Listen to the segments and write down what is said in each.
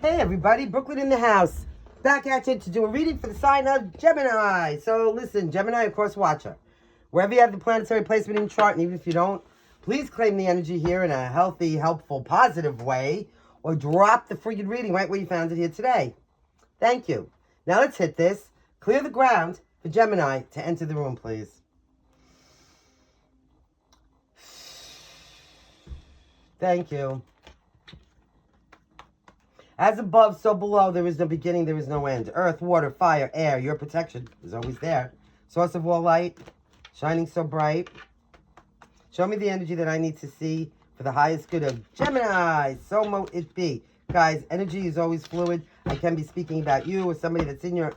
Hey everybody, Brooklyn in the house. Back at you to do a reading for the sign of Gemini. So listen, Gemini, of course, watcher. Wherever you have the planetary placement in your chart, and even if you don't, please claim the energy here in a healthy, helpful, positive way, or drop the freaking reading right where you found it here today. Thank you. Now let's hit this. Clear the ground for Gemini to enter the room, please. Thank you. As above, so below, there is no beginning, there is no end. Earth, water, fire, air, your protection is always there. Source of all light, shining so bright. Show me the energy that I need to see for the highest good of Gemini. So mote it be. Guys, energy is always fluid. I can be speaking about you or somebody that's in your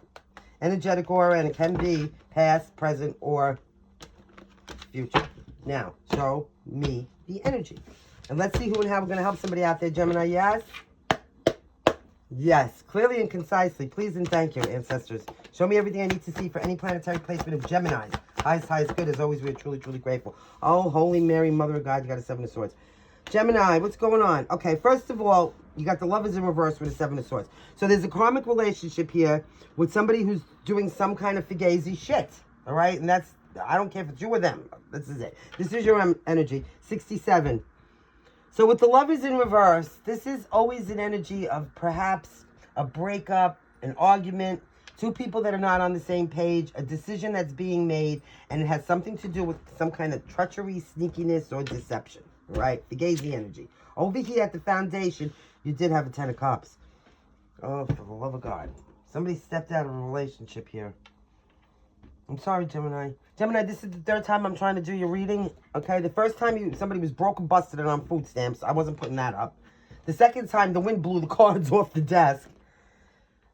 energetic aura, and it can be past, present, or future. Now, show me the energy. And let's see who and how we're going to help somebody out there, Gemini. Yes? Yes, clearly and concisely. Please and thank you, ancestors. Show me everything I need to see for any planetary placement of Gemini. Highest good. As always, we are truly, truly grateful. Oh, Holy Mary, Mother of God, you got a 7 of Swords. Gemini, what's going on? Okay, first of all, you got the Lovers in reverse with a 7 of Swords. So there's a karmic relationship here with somebody who's doing some kind of fugazi shit. All right? And that's, I don't care if it's you or them. This is it. This is your energy. 67. So with the Lovers in reverse, this is always an energy of perhaps a breakup, an argument, two people that are not on the same page, a decision that's being made, and it has something to do with some kind of treachery, sneakiness, or deception, right? The Fugazi energy. Over here at the foundation, you did have a 10 of Cups. Oh, for the love of God. Somebody stepped out of a relationship here. I'm sorry, Gemini. Gemini, this is the third time I'm trying to do your reading. Okay, the first time somebody was broke and busted and on food stamps. I wasn't putting that up. The second time, the wind blew the cards off the desk.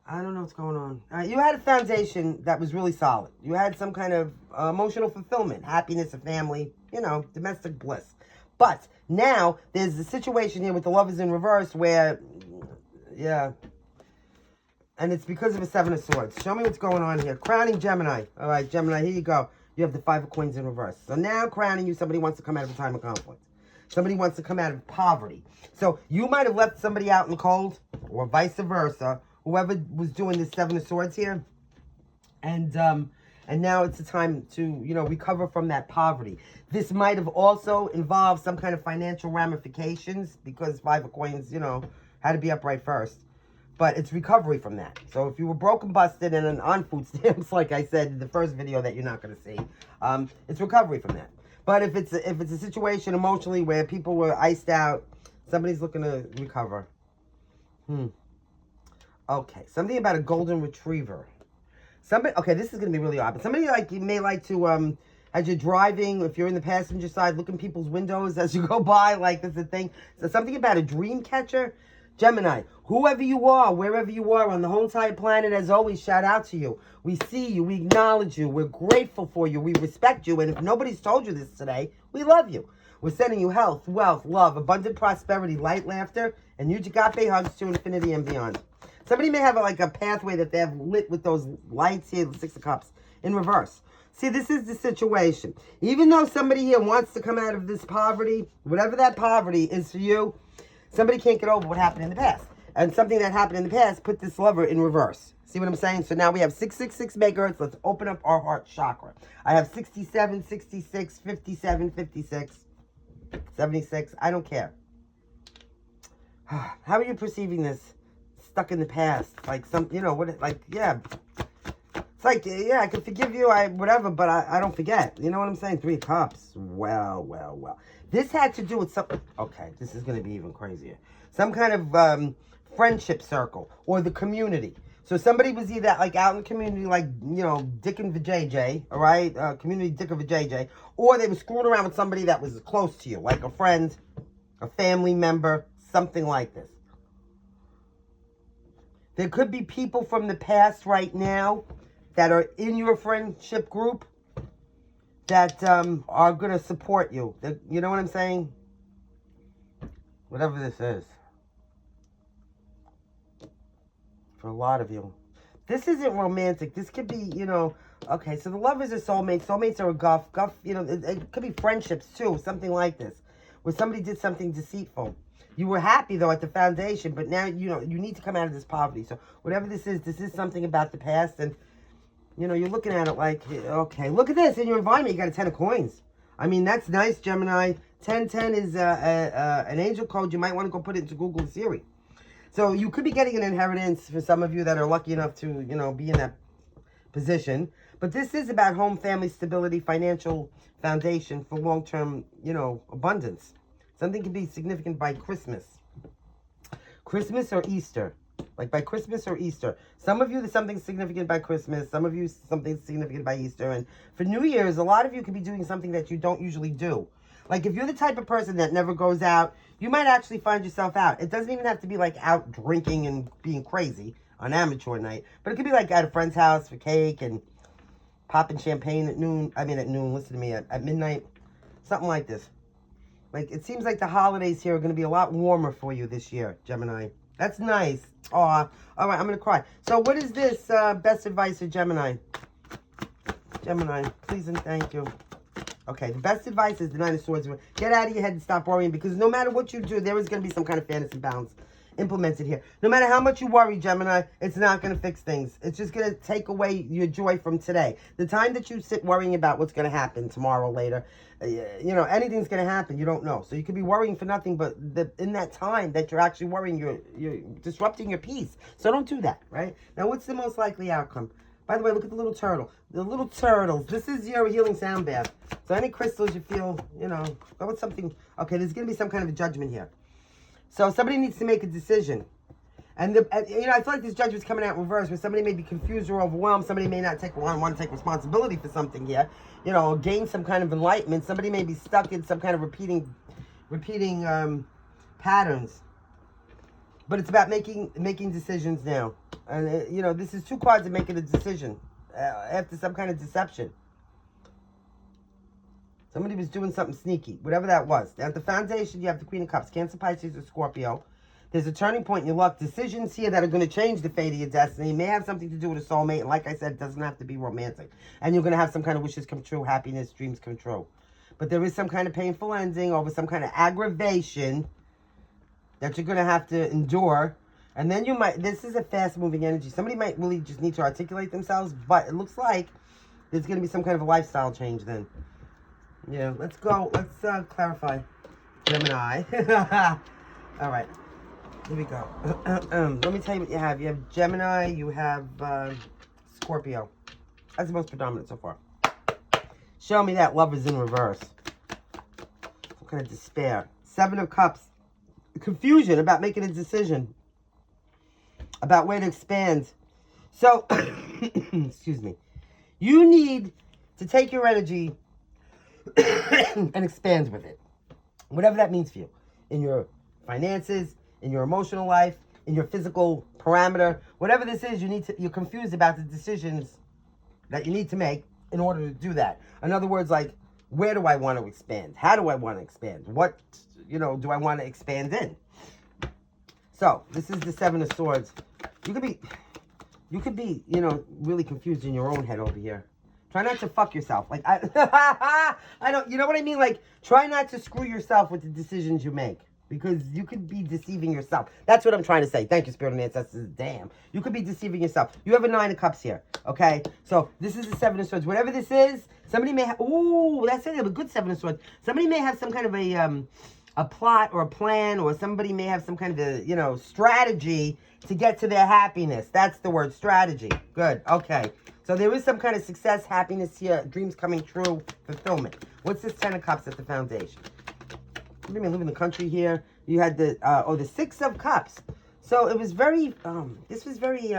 I don't know what's going on. You had a foundation that was really solid. You had some kind of emotional fulfillment, happiness, a family, you know, domestic bliss. But now, there's a situation here with the Lovers in reverse where, yeah... And it's because of a 7 of Swords. Show me what's going on here. Crowning Gemini. All right, Gemini, here you go. You have the 5 of Coins in reverse. So now crowning you, somebody wants to come out of a time of conflict. Somebody wants to come out of poverty. So you might have left somebody out in the cold, or vice versa. Whoever was doing this 7 of Swords here. And now it's a time to, you know, recover from that poverty. This might have also involved some kind of financial ramifications because 5 of Coins, you know, had to be upright first. But it's recovery from that. So if you were broken, busted, and on food stamps, like I said in the first video that you're not going to see, it's recovery from that. But if it's a situation emotionally where people were iced out, somebody's looking to recover. Okay, something about a golden retriever. Somebody. Okay, this is going to be really odd. But somebody like you may like to as you're driving, if you're in the passenger side, look in people's windows as you go by, like there's a thing. So something about a dream catcher. Gemini, whoever you are, wherever you are on the whole entire planet, as always, shout out to you. We see you, we acknowledge you, we're grateful for you, we respect you, and if nobody's told you this today, we love you. We're sending you health, wealth, love, abundant prosperity, light, laughter, and Yujagape hugs to infinity and beyond. Somebody may have like a pathway that they have lit with those lights here, the 6 of Cups, in reverse. See, this is the situation. Even though somebody here wants to come out of this poverty, whatever that poverty is for you, somebody can't get over what happened in the past. And something that happened in the past put this lover in reverse. See what I'm saying? So now we have 666 megahertz. Let's open up our heart chakra. I have 67, 66, 57, 56, 76. I don't care. How are you perceiving this? Stuck in the past. Like some, you know, what? Like, yeah. It's like, yeah, I can forgive you, whatever, but I don't forget. You know what I'm saying? 3 of Cups. Well, well, well. This had to do with something. Okay, this is going to be even crazier. Some kind of friendship circle or the community. So somebody was either like out in the community, like, you know, Dick and Vajayjay, all right? Community Dick and Vajayjay. Or they were screwing around with somebody that was close to you, like a friend, a family member, something like this. There could be people from the past right now that are in your friendship group that are going to support you. You know what I'm saying? Whatever this is. For a lot of you. This isn't romantic. This could be, you know... Okay, so the lovers are soulmates. Soulmates are a guff. Guff, you know, it could be friendships too. Something like this. Where somebody did something deceitful. You were happy, though, at the foundation, but now, you need to come out of this poverty. So whatever this is something about the past, and, you're looking at it like, okay, look at this. In your environment, you got a 10 of coins. I mean, that's nice, Gemini. 1010 is an angel code. You might want to go put it into Google and Siri. So you could be getting an inheritance for some of you that are lucky enough to, be in that position. But this is about home, family, stability, financial foundation for long-term, abundance. Something can be significant by Christmas. Christmas or Easter. Like by Christmas or Easter. Some of you, there's something significant by Christmas. Some of you, something significant by Easter. And for New Year's, a lot of you could be doing something that you don't usually do. Like if you're the type of person that never goes out, you might actually find yourself out. It doesn't even have to be like out drinking and being crazy on amateur night. But it could be like at a friend's house for cake and popping champagne at noon. Listen to me, at midnight. Something like this. Like, it seems like the holidays here are going to be a lot warmer for you this year, Gemini. That's nice. Aw. All right, I'm going to cry. So what is this best advice for Gemini? Gemini, please and thank you. Okay, the best advice is the Nine of Swords. Get out of your head and stop worrying, because no matter what you do, there is going to be some kind of fantasy balance implemented here. No matter how much you worry, Gemini, it's not going to fix things. It's just going to take away your joy from today. The time that you sit worrying about what's going to happen tomorrow, later, anything's going to happen. You don't know. So you could be worrying for nothing, but in that time that you're actually worrying, you're disrupting your peace. So don't do that, right? Now, what's the most likely outcome? By the way, look at the little turtle. The little turtles. This is your healing sound bath. So any crystals you feel, go with something. Okay, there's going to be some kind of a judgment here. So somebody needs to make a decision. And, I feel like this judgment's coming out in reverse, where somebody may be confused or overwhelmed. Somebody may not want to take responsibility for something here, or gain some kind of enlightenment. Somebody may be stuck in some kind of repeating patterns. But it's about making decisions now. And, this is two cards of making a decision after some kind of deception. Somebody was doing something sneaky, whatever that was. At the foundation, you have the Queen of Cups, Cancer, Pisces, or Scorpio. There's a turning point in your luck. Decisions here that are going to change the fate of your destiny. May have something to do with a soulmate. And like I said, it doesn't have to be romantic. And you're going to have some kind of wishes come true, happiness, dreams come true. But there is some kind of painful ending over some kind of aggravation that you're going to have to endure. And then this is a fast-moving energy. Somebody might really just need to articulate themselves. But it looks like there's going to be some kind of a lifestyle change then. Yeah, let's go. Let's clarify. Gemini. All right. Here we go. Let me tell you what you have. You have Gemini. You have Scorpio. That's the most predominant so far. Show me that love is in reverse. Some kind of despair. Seven of Cups. Confusion about making a decision. About where to expand. So, excuse me. You need to take your energy and expand with it. Whatever that means for you. In your finances, in your emotional life, in your physical parameter. Whatever this is, you're confused about the decisions that you need to make in order to do that. In other words, like, where do I want to expand? How do I want to expand? What, do I want to expand in? So, this is the Seven of Swords. You could be, really confused in your own head over here. Try not to fuck yourself. Like, I don't, you know what I mean? Like, try not to screw yourself with the decisions you make. Because you could be deceiving yourself. That's what I'm trying to say. Thank you, Spirit and Ancestors. Damn. You could be deceiving yourself. You have a Nine of Cups here. Okay? So, this is the Seven of Swords. Whatever this is, somebody may have... Ooh, that's it. A good Seven of Swords. Somebody may have some kind of a plot or a plan, or somebody may have some kind of a, strategy to get to their happiness. That's the word, strategy. Good. Okay. So there is some kind of success, happiness here, dreams coming true, fulfillment. What's this Ten of Cups at the foundation? What do you mean, live in the country here? You had the Six of Cups. So it was very, this was very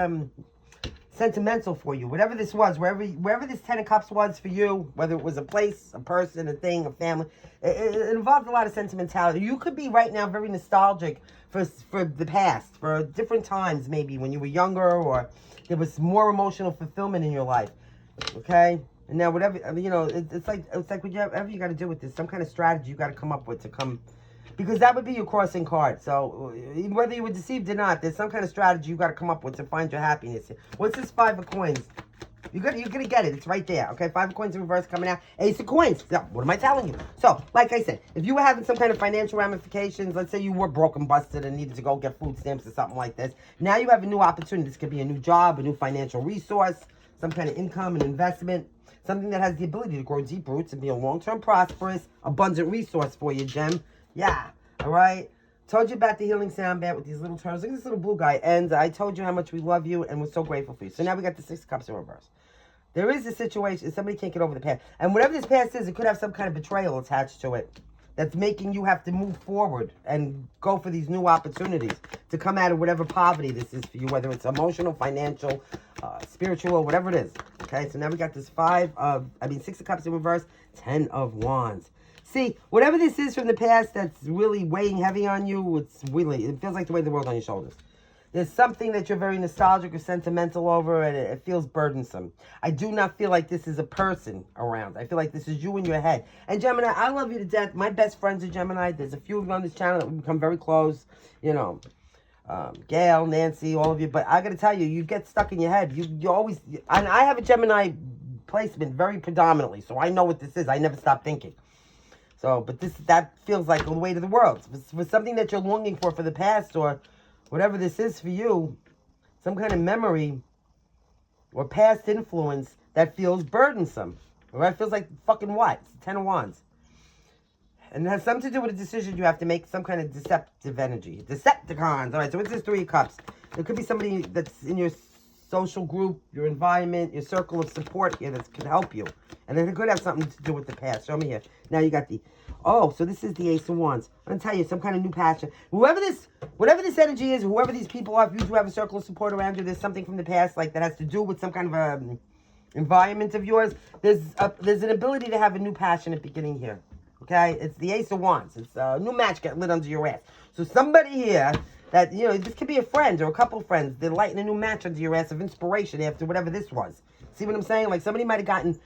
sentimental for you. Whatever this was, wherever this Ten of Cups was for you, whether it was a place, a person, a thing, a family, it involved a lot of sentimentality. You could be right now very nostalgic for the past, for different times maybe when you were younger, or there was more emotional fulfillment in your life. Okay? And now whatever, it's like whatever you got to do with this, some kind of strategy you got to come up with to come, because that would be your crossing card. So whether you were deceived or not, there's some kind of strategy you got to come up with to find your happiness. What's this Five of Coins You're gonna get it. It's right there. Okay, 5 of coins in reverse coming out. Ace of coins. So, what am I telling you? So, like I said, if you were having some kind of financial ramifications, let's say you were broken, busted, and needed to go get food stamps or something like this, now you have a new opportunity. This could be a new job, a new financial resource, some kind of income, an investment, something that has the ability to grow deep roots and be a long-term prosperous, abundant resource for you, Gem. Yeah, all right? Told you about the healing sound bat with these little turtles. Look at this little blue guy. And I told you how much we love you and we're so grateful for you. So now we got the 6 of Cups in reverse. There is a situation, somebody can't get over the past. And whatever this past is, it could have some kind of betrayal attached to it that's making you have to move forward and go for these new opportunities to come out of whatever poverty this is for you, whether it's emotional, financial, spiritual, whatever it is. Okay, so now we got this 6 of Cups in reverse, 10 of Wands. See, whatever this is from the past that's really weighing heavy on you, it feels like the weight of the world on your shoulders. There's something that you're very nostalgic or sentimental over, and it feels burdensome. I do not feel like this is a person around. I feel like this is you in your head. And Gemini, I love you to death. My best friends are Gemini. There's a few of you on this channel that we've become very close. You know, Gail, Nancy, all of you. But I got to tell you, you get stuck in your head. You always, and I have a Gemini placement very predominantly, so I know what this is. I never stop thinking. So, but that feels like the weight of the world. For something that you're longing for the past, or whatever this is for you, some kind of memory or past influence that feels burdensome. Right? It feels like fucking what? It's 10 of Wands. And it has something to do with a decision you have to make, some kind of deceptive energy. Decepticons. All right, so what's this 3 of Cups? There could be somebody that's in your social group, your environment, your circle of support here that could help you. And then it could have something to do with the past. Show me here. Now you got so this is the Ace of Wands. I'm going to tell you, some kind of new passion. Whatever this energy is, whoever these people are, if you do have a circle of support around you, there's something from the past like that has to do with some kind of environment of yours. There's an ability to have a new passionate beginning here. Okay? It's the Ace of Wands. It's a new match get lit under your ass. So somebody here that, this could be a friend or a couple friends. They're lighting a new match under your ass of inspiration after whatever this was. See what I'm saying? Like somebody might have gotten,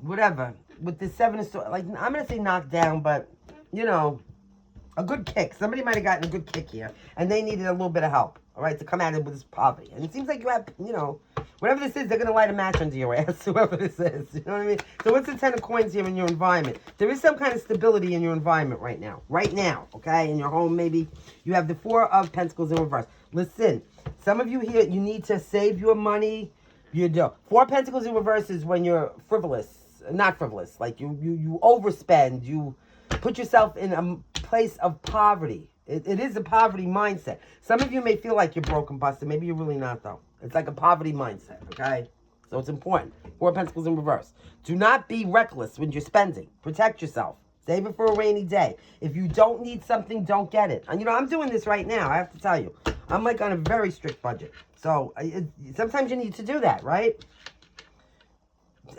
whatever, with this 7 of Swords, like, I'm going to say knocked down, but, a good kick. Somebody might have gotten a good kick here, and they needed a little bit of help, all right, to come at it with this poverty. And it seems like you have, whatever this is, they're going to light a match under your ass, whoever this is, you know what I mean? So what's the 10 of Coins here in your environment? There is some kind of stability in your environment right now, okay? In your home, maybe. You have the 4 of Pentacles in reverse. Listen, some of you here, you need to save your money. You do. 4 of Pentacles in reverse is when you're not frivolous, like you overspend, you put yourself in a place of poverty. It is a poverty mindset. Some of you may feel like you're broken, busted. Maybe you're really not, though. It's like a poverty mindset, okay? So it's important. 4 of Pentacles in reverse. Do not be reckless when you're spending. Protect yourself. Save it for a rainy day. If you don't need something, don't get it. And, I'm doing this right now. I have to tell you. I'm, like, on a very strict budget. So sometimes you need to do that, right?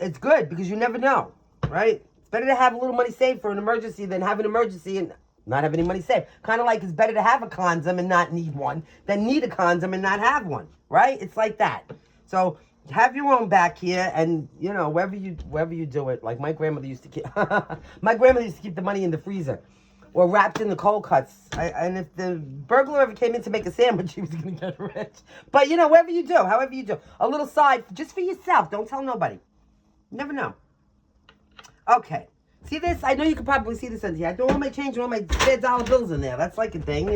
It's good because you never know, right? It's better to have a little money saved for an emergency than have an emergency and not have any money saved. Kind of like it's better to have a condom and not need one than need a condom and not have one, right? It's like that. So have your own back here, and wherever you do it. Like my grandmother used to keep, the money in the freezer, or wrapped in the cold cuts. And if the burglar ever came in to make a sandwich, he was gonna get rich. But wherever you do, however you do, a little side just for yourself. Don't tell nobody. You never know. Okay. See this? I know you can probably see this in here. I do all my change and all my spare dollar bills in there. That's like a thing,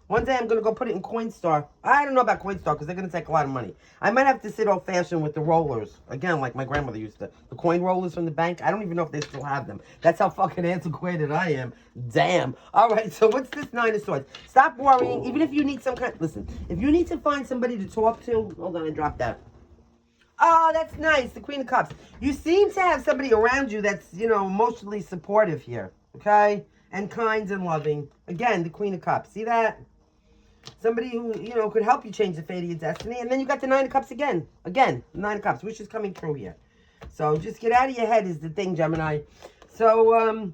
One day I'm going to go put it in Coinstar. I don't know about Coinstar because they're going to take a lot of money. I might have to sit old-fashioned with the rollers. Again, like my grandmother used to. The coin rollers from the bank. I don't even know if they still have them. That's how fucking antiquated I am. Damn. All right, so what's this 9 of Swords? Stop worrying. Even if you need some kind... Listen, if you need to find somebody to talk to... Hold on, I dropped that. Oh, that's nice. The Queen of Cups. You seem to have somebody around you that's, emotionally supportive here. Okay? And kind and loving. Again, the Queen of Cups. See that? Somebody who, could help you change the fate of your destiny. And then you got the 9 of Cups again. Again, the 9 of Cups, which is coming through here. So just get out of your head is the thing, Gemini. So,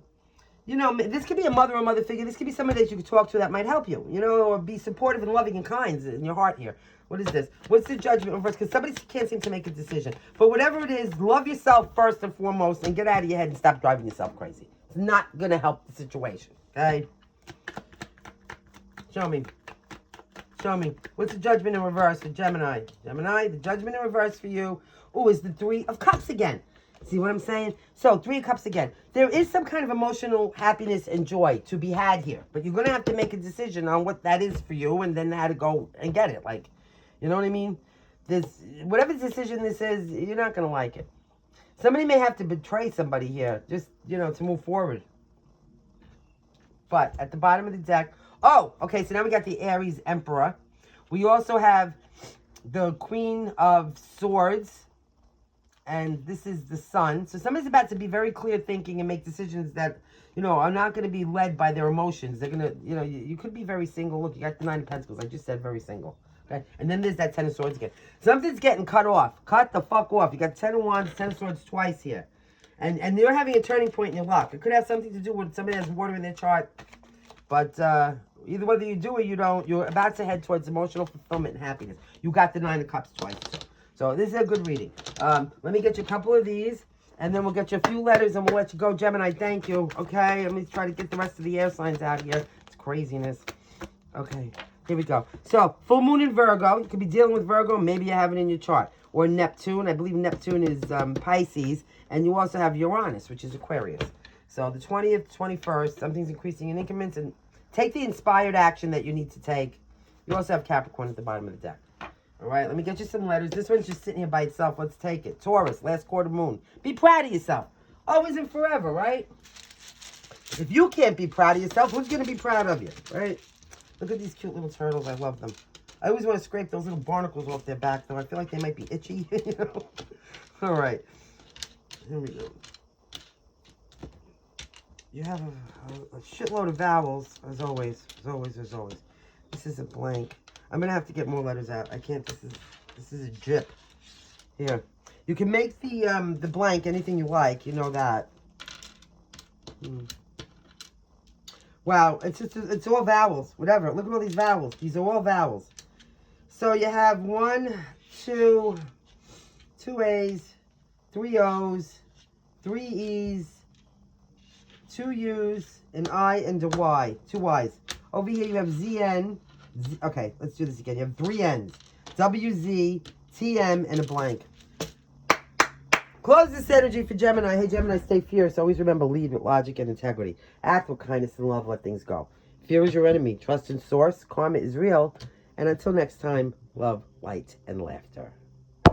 this could be a mother figure. This could be somebody that you could talk to that might help you, or be supportive and loving and kind in your heart here. What is this? What's the Judgment reverse? Because somebody can't seem to make a decision. But whatever it is, love yourself first and foremost and get out of your head and stop driving yourself crazy. It's not going to help the situation, okay? Show me. Show me. What's the Judgment in reverse for Gemini? Gemini, the Judgment in reverse for you. Oh, is the Three of Cups again. See what I'm saying? So, Three of Cups again. There is some kind of emotional happiness and joy to be had here. But you're going to have to make a decision on what that is for you and then how to go and get it. Like, you know what I mean? Whatever decision this is, you're not going to like it. Somebody may have to betray somebody here just, you know, to move forward. But at the bottom of the deck... Oh, okay, so now we got the Aries Emperor. We also have the Queen of Swords. And this is the Sun. So somebody's about to be very clear thinking and make decisions that, you know, are not going to be led by their emotions. They're going to, you know, you could be very single. Look, you got the Nine of Pentacles. I just said very single. Okay? And then there's that Ten of Swords again. Something's getting cut off. Cut the fuck off. You got Ten of Wands, Ten of Swords twice here. And they're having a turning point in your luck. It could have something to do with somebody has water in their chart. But either whether you do or you don't, you're about to head towards emotional fulfillment and happiness. You got the Nine of Cups twice. So this is a good reading. Let me get you a couple of these, and then we'll get you a few letters, and we'll let you go. Gemini, thank you. Okay, let me try to get the rest of the air signs out here. It's craziness. Okay, here we go. So, full moon in Virgo. You could be dealing with Virgo. Maybe you have it in your chart. Or Neptune. I believe Neptune is Pisces. And you also have Uranus, which is Aquarius. So, the 20th, 21st, something's increasing in increments. And take the inspired action that you need to take. You also have Capricorn at the bottom of the deck. All right, let me get you some letters. This one's just sitting here by itself. Let's take it. Taurus, last quarter moon. Be proud of yourself. Always and forever, right? If you can't be proud of yourself, who's going to be proud of you, right? Look at these cute little turtles. I love them. I always want to scrape those little barnacles off their back, though. I feel like they might be itchy, you know? All right. Here we go. You have a shitload of vowels, as always. As always, as always. This is a blank. I'm going to have to get more letters out. I can't. This is a jip. Here. You can make the blank anything you like. You know that. Wow. It's all vowels. Whatever. Look at all these vowels. These are all vowels. So you have 1, 2 A's, 3 O's, 3 E's, 2 U's, an I, and a Y. 2 Y's. Over here you have ZN. Okay, let's do this again. You have 3 N's. WZ, TM, and a blank. Close this energy for Gemini. Hey, Gemini, stay fierce. Always remember, lead with logic and integrity. Act with kindness and love. Let things go. Fear is your enemy. Trust in source. Karma is real. And until next time, love, light, and laughter.